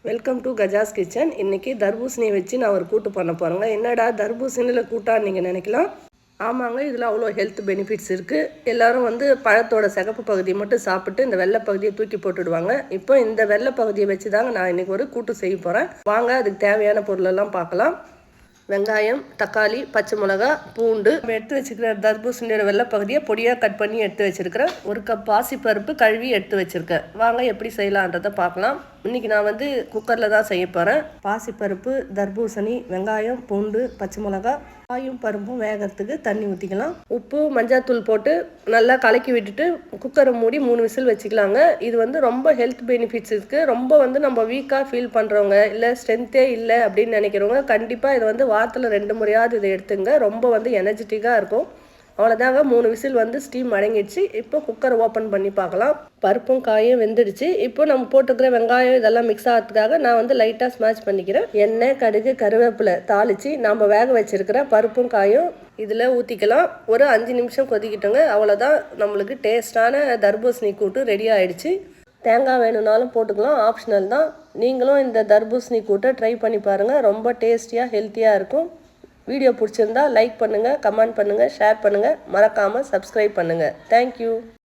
Welcome to Gajas kitchen. இன்றைக்கி தர்பூசணியை வச்சு நான் ஒரு கூட்டு பண்ண போகிறேங்க. என்னடா தர்பூசணியில் கூட்டான்னு நீங்கள் நினைக்கலாம். ஆமாங்க, இதில் அவ்வளோ ஹெல்த் பெனிஃபிட்ஸ் இருக்குது. எல்லோரும் பழத்தோட சிகப்பு பகுதியை மட்டும் சாப்பிட்டு இந்த வெள்ளை பகுதியை தூக்கி போட்டுடுவாங்க. இப்போ இந்த வெள்ளை பகுதியை வச்சு தாங்க நான் இன்றைக்கி ஒரு கூட்டு செய்ய போகிறேன். வாங்க அதுக்கு தேவையான பொருளெல்லாம் பார்க்கலாம். வெங்காயம், தக்காளி, பச்சை மிளகா, பூண்டு. எடுத்து வச்சுக்கிற தர்பூசணியோட வெள்ளை பகுதியை பொடியாக கட் பண்ணி எடுத்து வச்சுருக்கிறேன். ஒரு கப் பாசிப்பருப்பு கழுவி எடுத்து வச்சுருக்கேன். வாங்க எப்படி செய்யலான்றதை பார்க்கலாம். இன்றைக்கி நான் குக்கரில் தான் செய்ய போகிறேன். பாசிப்பருப்பு, தர்பூசணி, வெங்காயம், பூண்டு, பச்சை மிளகா, காயும் பருப்பும் வேகிறதுக்கு தண்ணி ஊற்றிக்கலாம். உப்பு, மஞ்சாத்தூள் போட்டு நல்லா கலக்கி விட்டுட்டு குக்கரை மூடி 3 விசில் வச்சுக்கலாங்க. இது ரொம்ப ஹெல்த் பெனிஃபிட்ஸ் இருக்குது. ரொம்ப நம்ம வீக்காக ஃபீல் பண்ணுறவங்க, இல்லை ஸ்ட்ரென்த்தே இல்லை அப்படின்னு நினைக்கிறவங்க கண்டிப்பாக இதை வாரத்தில் 2 முறையாவது இதை எடுத்துங்க. ரொம்ப எனர்ஜெட்டிக்காக இருக்கும். அவ்வளோதாங்க, 3 விசில் ஸ்டீம் அடங்கிடுச்சு. இப்போ குக்கரை ஓப்பன் பண்ணி பார்க்கலாம். பருப்பும் காயும் வெந்துடுச்சு. இப்போ நம்ம போட்டுக்கிற வெங்காயம் இதெல்லாம் மிக்ஸ் ஆகிறதுக்காக நான் லைட்டாக ஸ்மாஷ் பண்ணிக்கிறேன். எண்ணெய், கடுகு, கருவேப்பிலை தாளித்து நம்ம வேக வச்சிருக்கிற பருப்பும் காயும் இதில் ஊற்றிக்கலாம். ஒரு 5 நிமிஷம் கொதிக்கிட்டோங்க. அவ்வளோதான், நம்மளுக்கு டேஸ்டான தர்பூசணி கூட்டு ரெடி ஆகிடுச்சு. தேங்காய் வேணும்னாலும் போட்டுக்கலாம், ஆப்ஷனல் தான். நீங்களும் இந்த தர்பூசணி கூட்டை ட்ரை பண்ணி பாருங்கள். ரொம்ப டேஸ்டியாக ஹெல்த்தியாக இருக்கும். வீடியோ பிடிச்சிருந்தா லைக் பண்ணுங்கள், கமெண்ட் பண்ணுங்கள், ஷேர் பண்ணுங்கள். மறக்காமல் சப்ஸ்கிரைப் பண்ணுங்கள். தேங்க்யூ.